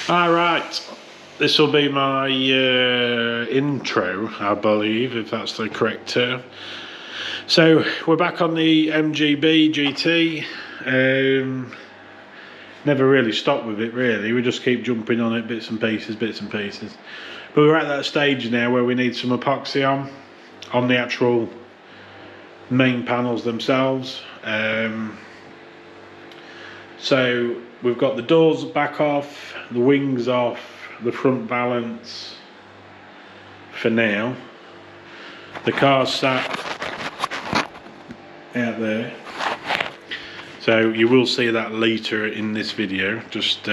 Alright, this will be my intro, I believe, if that's the correct term. So we're back on the MGB GT. Never really stopped with it really, we just keep jumping on it, bits and pieces. But we're at that stage now where we need some epoxy on the actual main panels themselves. So we've got the doors back off, the wings off, the front valance for now. The car's sat out there, so you will see that later in this video. Just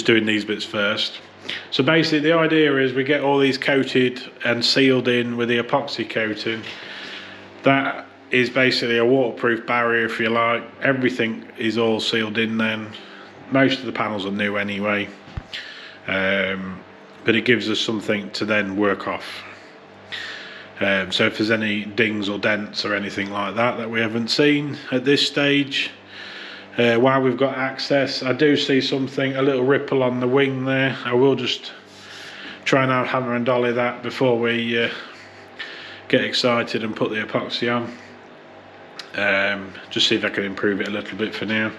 doing these bits first. So basically the idea is we get all these coated and sealed in with the epoxy coating. That is basically a waterproof barrier, if you like. Everything is all sealed in then. Most of the panels are new anyway, but it gives us something to then work off. So if there's any dings or dents or anything like that we haven't seen at this stage, while we've got access, I do see something, a little ripple on the wing there. I will just try and hammer and dolly that before we get excited and put the epoxy on. Just see if I can improve it a little bit for now.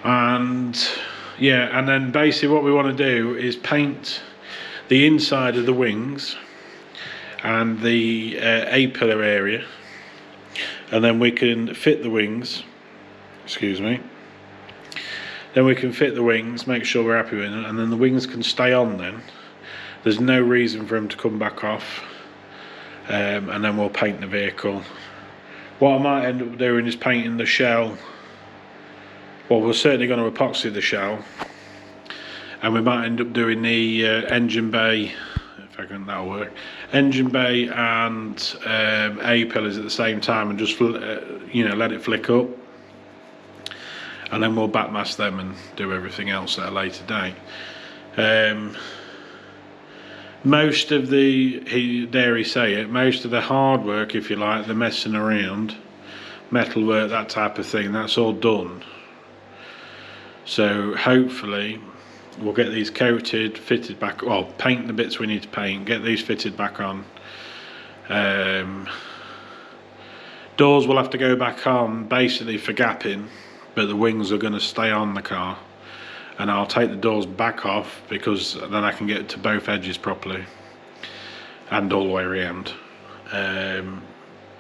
And yeah, and then basically what we want to do is paint the inside of the wings and the A-pillar area, and then we can fit the wings, then we can fit the wings, make sure we're happy with it, and then the wings can stay on then. There's no reason for them to come back off, and then we'll paint the vehicle. What I might end up doing is painting the shell. Well, we're certainly going to epoxy the shell, and we might end up doing the engine bay, if I can, that'll work. Engine bay and A-pillars at the same time, and just let it flick up, and then we'll backmask them and do everything else at a later date. Most of the, dare he say it, most of the hard work, if you like, the messing around, metal work, that type of thing, that's all done. So hopefully we'll get these coated, fitted back, well, paint the bits we need to paint, get these fitted back on. Doors will have to go back on basically for gapping, but the wings are going to stay on the car. And I'll take the doors back off because then I can get to both edges properly and all the way around, and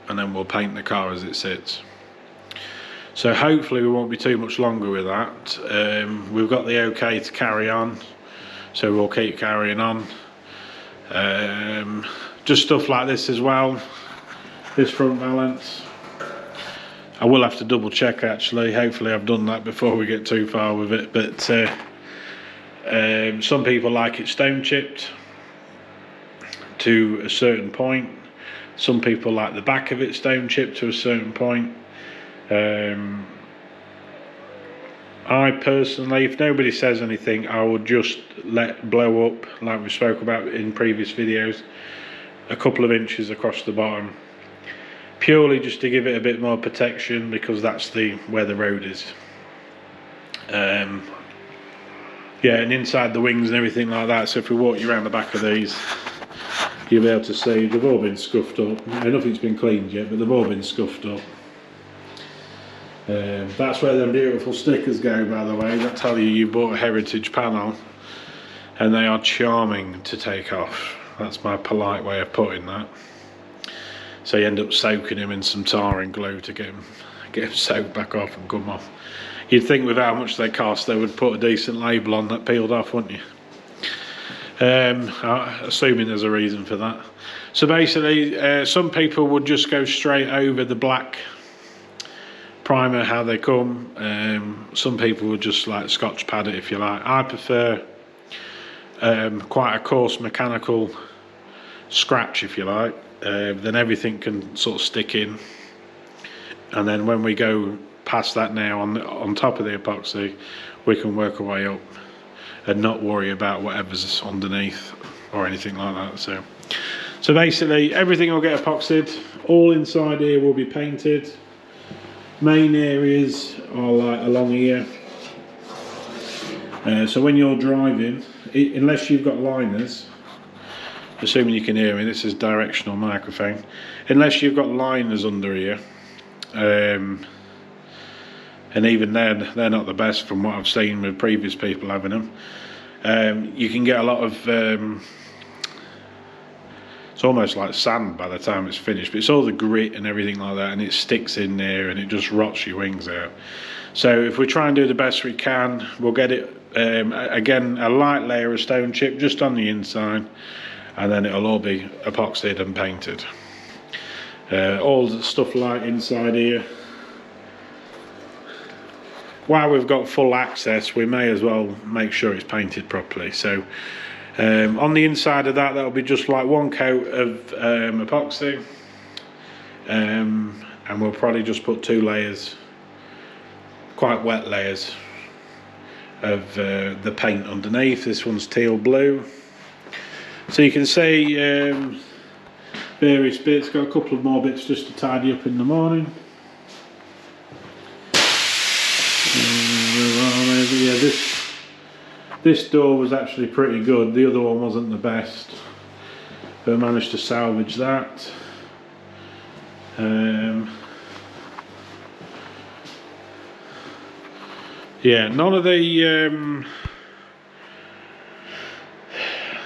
then we'll paint the car as it sits. So hopefully we won't be too much longer with that. We've got the okay to carry on, so we'll keep carrying on. Just stuff like this as well, this front valance. I will have to double check actually, hopefully I've done that before we get too far with it, but some people like it stone chipped to a certain point. Some people like the back of it stone chipped to a certain point. I personally, if nobody says anything, I would just let blow up, like we spoke about in previous videos, a couple of inches across the bottom. Purely just to give it a bit more protection, because that's where the road is. Yeah, and inside the wings and everything like that, so if we walk you around the back of these, you'll be able to see they've all been scuffed up. Nothing's been cleaned yet, but they've all been scuffed up. That's where them beautiful stickers go, by the way, that tell you bought a heritage panel, and they are charming to take off. That's my polite way of putting that. So you end up soaking him in some tar and glue to get him soaked back off and come off. You'd think with how much they cost they would put a decent label on that peeled off, wouldn't you? Assuming there's a reason for that. So basically some people would just go straight over the black primer how they come. Some people would just like scotch pad it, if you like. I prefer quite a coarse mechanical scratch, if you like. Then everything can sort of stick in, and then when we go past that now on top of the epoxy, we can work our way up and not worry about whatever's underneath or anything like that. So basically everything will get epoxied, all inside here will be painted. Main areas are like along here, So when you're driving, unless you've got liners, assuming you can hear me, this is directional microphone, unless you've got liners under here, and even then they're not the best from what I've seen with previous people having them. You can get a lot of it's almost like sand by the time it's finished, but it's all the grit and everything like that, and it sticks in there and it just rots your wings out. So if we try and do the best we can, we'll get it again, a light layer of stone chip just on the inside, and then it'll all be epoxied and painted. All the stuff like inside here, while we've got full access, we may as well make sure it's painted properly. So on the inside of that'll be just like one coat of epoxy, and we'll probably just put 2 layers, quite wet layers, of the paint underneath. This one's teal blue, so you can see various bits. Got a couple of more bits just to tidy up in the morning. Yeah, this door was actually pretty good. The other one wasn't the best, but I managed to salvage that. Yeah, none of the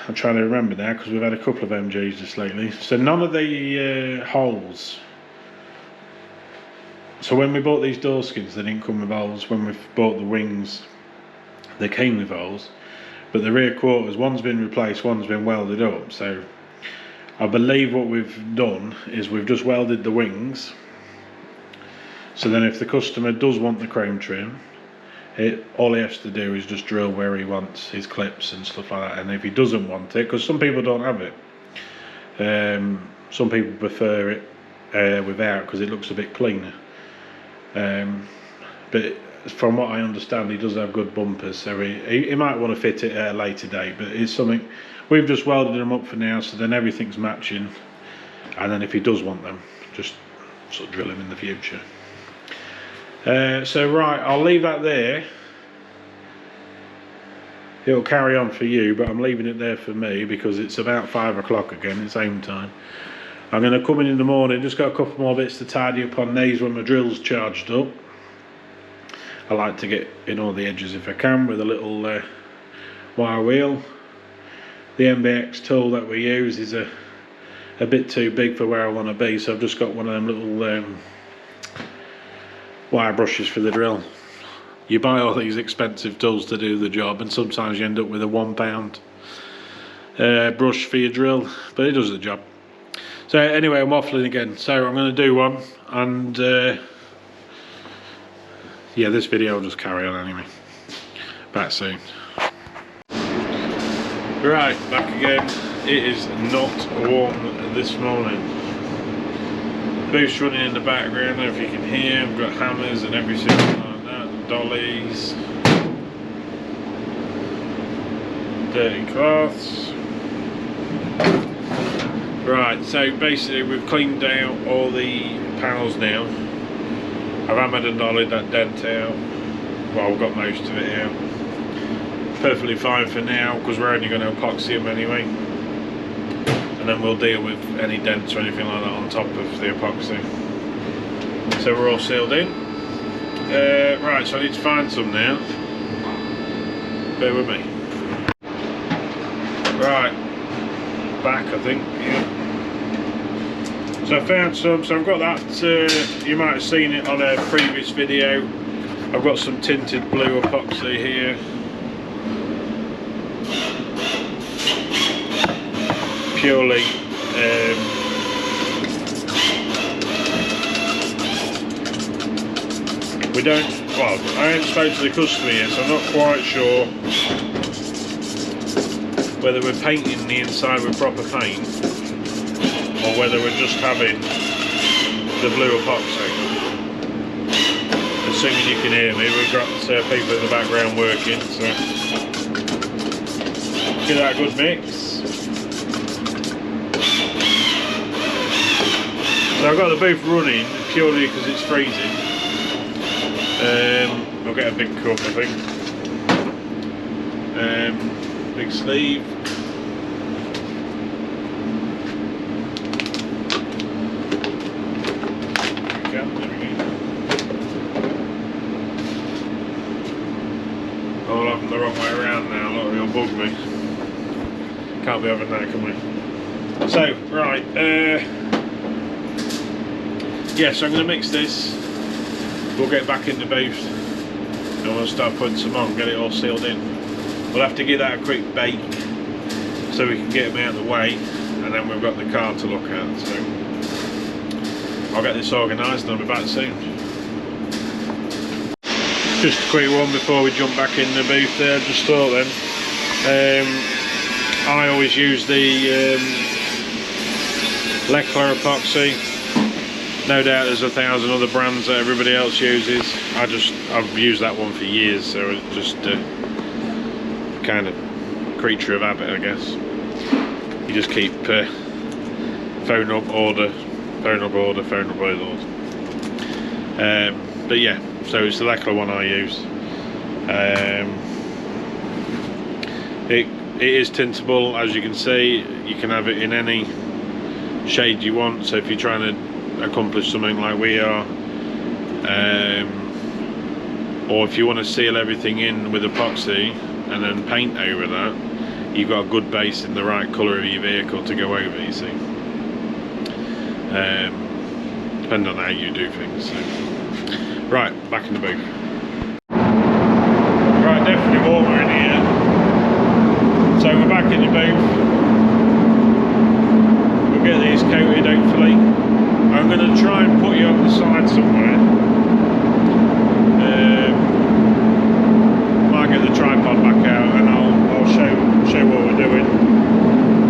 I'm trying to remember now because we've had a couple of MGs just lately. So none of the holes. So when we bought these door skins, they didn't come with holes. When we bought the wings, they came with holes. But the rear quarters, one's been replaced, one's been welded up. So I believe what we've done is we've just welded the wings. So then if the customer does want the chrome trim, all he has to do is just drill where he wants his clips and stuff like that. And if he doesn't want it, because some people don't have it, some people prefer it without because it looks a bit cleaner. But from what I understand, he does have good bumpers, so he might want to fit it at a later date. But it's something we've just welded them up for now, so then everything's matching. And then if he does want them, just sort of drill them in the future. So right, I'll leave that there. It'll carry on for you, but I'm leaving it there for me because it's about 5 o'clock again. It's home time. I'm going to come in the morning, just got a couple more bits to tidy up on these when my drill's charged up. I like to get in all the edges if I can with a little wire wheel. The MBX tool that we use is a bit too big for where I want to be, so I've just got one of them little wire brushes for the drill. You buy all these expensive tools to do the job, and sometimes you end up with a £1 brush for your drill, but it does the job. So anyway, I'm waffling again, so I'm going to do one, and yeah, this video will just carry on anyway. Back soon. Right, back again. It is not warm this morning. Booth's running in the background, if you can hear. I've got hammers and everything like that, dollies, dirty cloths. Right, so basically we've cleaned out all the panels now. I've hammered and dollied that dent out. Well, I've got most of it out. Perfectly fine for now because we're only going to epoxy them anyway. And then we'll deal with any dents or anything like that on top of the epoxy. So we're all sealed in. Right, so I need to find some now. Bear with me. Right, back I think, yeah. So I found some, so I've got that, you might have seen it on a previous video. I've got some tinted blue epoxy here. Purely we don't, well, I haven't spoken to the customer yet, so I'm not quite sure whether we're painting the inside with proper paint or whether we're just having the blue epoxy. Assuming you can hear me, we've got people in the background working, so give that a good mix. So I've got the booth running purely because it's freezing. I'll get a big cup I think. big sleeve. Oh, I'll have them the wrong way around now, look, it'll bug me. Can't be having that, can we? So, right, yeah, so I'm going to mix this. We'll get back in the booth and we'll start putting some on, get it all sealed in. We'll have to give that a quick bake so we can get them out of the way, and then we've got the car to look at. So I'll get this organised and I'll be back soon. Just a quick one before we jump back in the booth there. Just thought then, I always use the Leclerc epoxy. No doubt there's 1,000 other brands that everybody else uses. I've used that one for years, so it's just kind of creature of habit, I guess. You just keep phone up, order. But yeah, so it's the Leclerc one I use. It is tintable, as you can see. You can have it in any shade you want, so if you're trying to accomplish something like we are, or if you want to seal everything in with epoxy and then paint over that, you've got a good base in the right colour of your vehicle to go over, you see. Depending on how you do things. So. Right, back in the booth. Right, definitely warmer in here. So we're back in the booth. We'll get these coated hopefully. I'm going to try and put you on the side somewhere. Might get the tripod back out and I'll show what we're doing.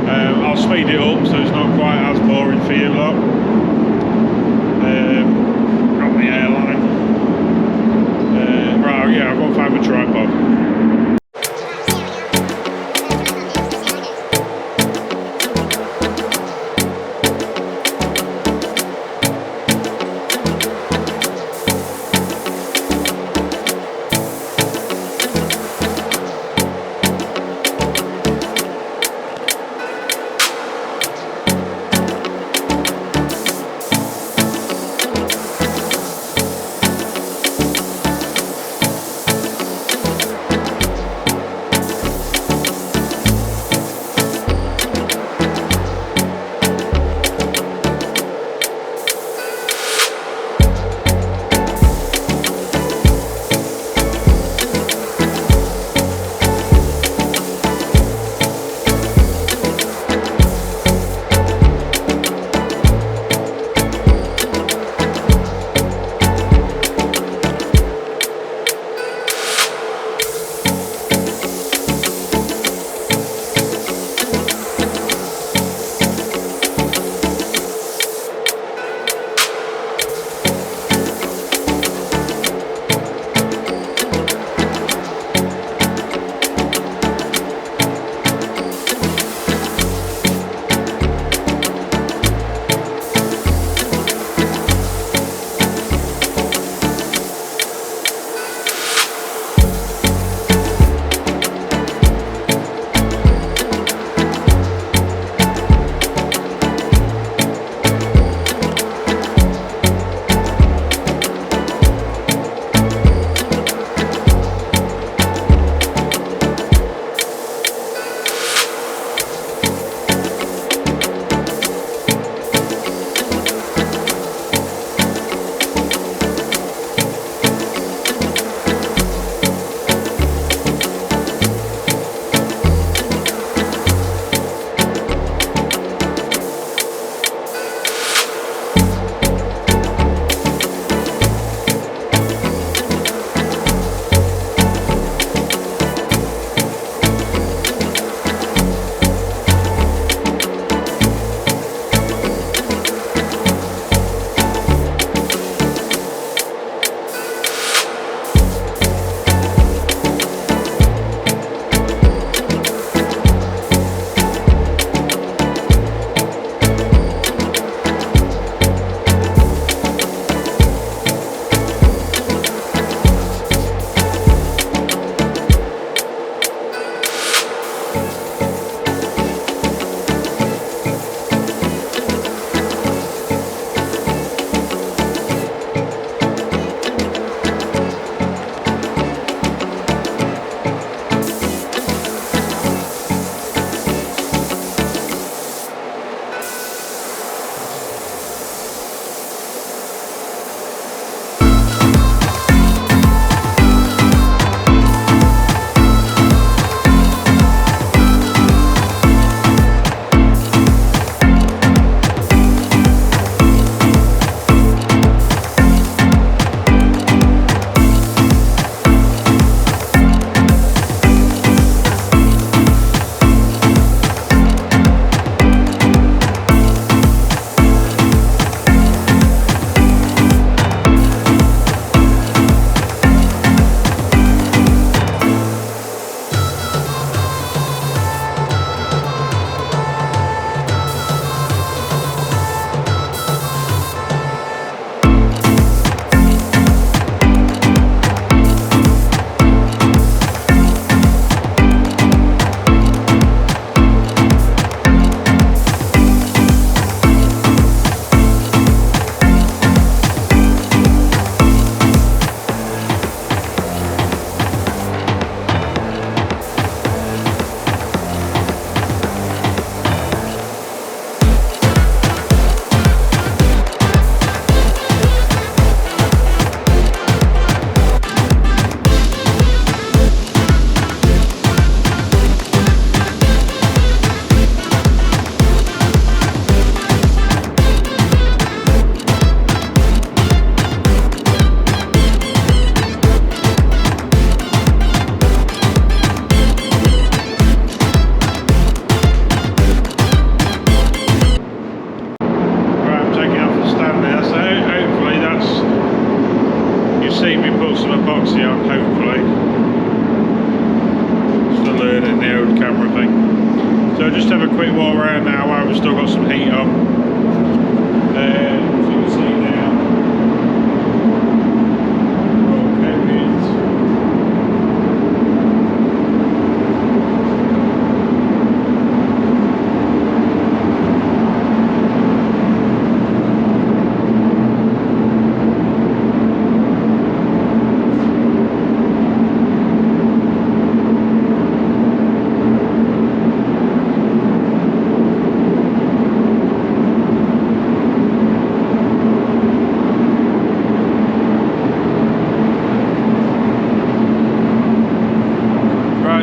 I'll speed it up so it's not quite as boring for you lot. Got the airline. Right, yeah, I'll go and find my tripod. just have a quick walk around now while we've still got some heat on. So you can see now, all coated.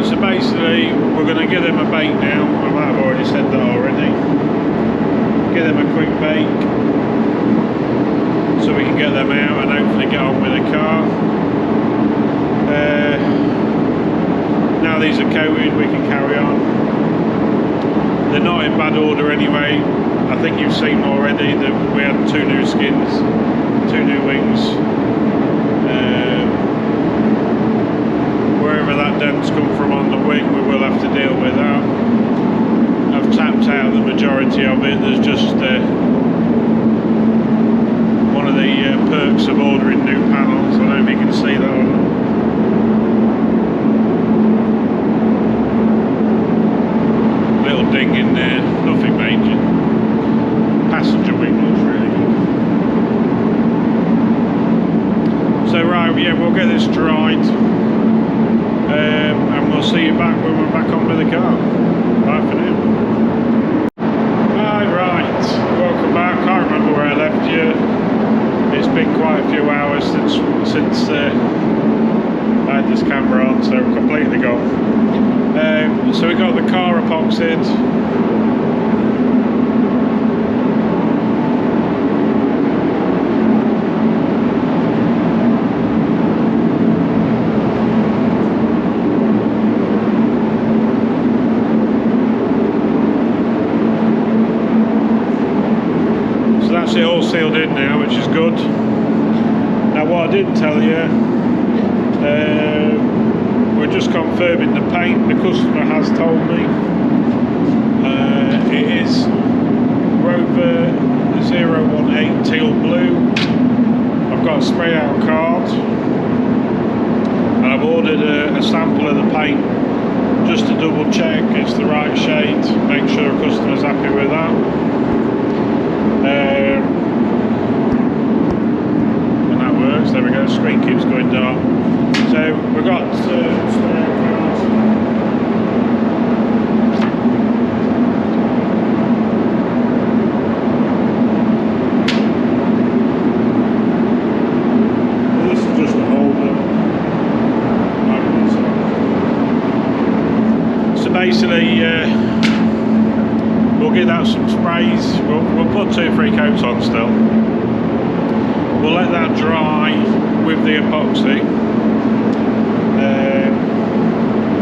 So basically we're going to give them a bake now. I might have already said that already. Give them a quick bake so we can get them out and hopefully get on with the car. Now these are coated, we can carry on. They're not in bad order anyway. I think you've seen already that we had 2 new skins, 2 new wings. Wherever that dent's come from on the wing, we will have to deal with that. I've tapped out the majority of it. There's just one of the perks of ordering new panels. I don't know if you can see that or not. Little ding in there, nothing major. Passenger wing looks really good. So right, yeah, we'll get this dried. And we'll see you back when we're back on with the car. Bye for now. Right, welcome back. Can't remember where I left you. It's been quite a few hours since I had this camera on, so completely gone. So we got the car epoxied. That's it all sealed in now, which is good. Now what I didn't tell you, we're just confirming the paint. The customer has told me it is Rover 018 teal blue. I've got a spray out card and I've ordered a sample of the paint just to double check it's the right shade, make sure the customer's happy with that. And that works. There we go. Screen keeps going dark. So we've got this is just a holder. So basically, we'll give that some sprays. We'll put 2-3 coats on still. We'll let that dry with the epoxy.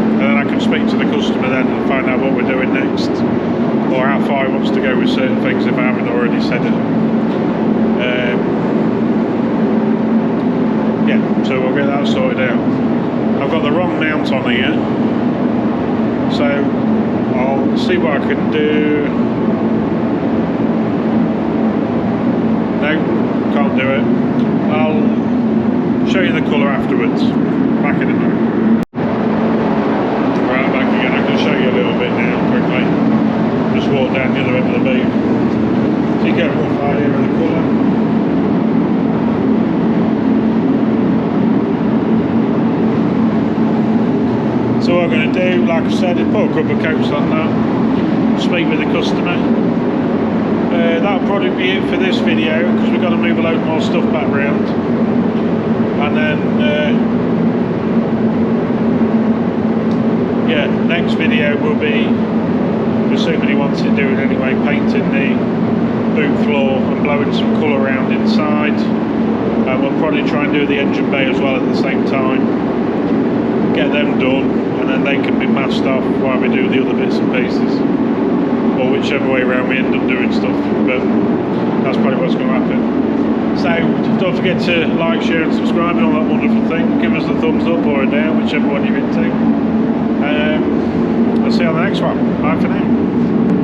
And then I can speak to the customer then and find out what we're doing next. Or how far he wants to go with certain things if I haven't already said it. Yeah, so we'll get that sorted out. I've got the wrong mount on here. So I'll see what I can do. No, can't do it. I'll show you the colour afterwards. Back in a minute. Right, back again. I can show you a little bit now, quickly. Just walk down the other end of the beam. So you get a rough idea of the colour. So what I'm going to do, like I said, is put a couple of coats on that, speak with the customer. That'll probably be it for this video because we've got to move a load more stuff back round. And then, yeah, next video will be, assuming he wants it doing anyway, painting the boot floor and blowing some colour around inside. We'll probably try and do the engine bay as well at the same time. Get them done, and then they can be masked off while we do the other bits and pieces, or whichever way around we end up doing stuff. But that's probably what's going to happen. So don't forget to like, share and subscribe and all that wonderful thing. Give us a thumbs up or a down, whichever one you're into. I'll see you on the next one. Bye for now.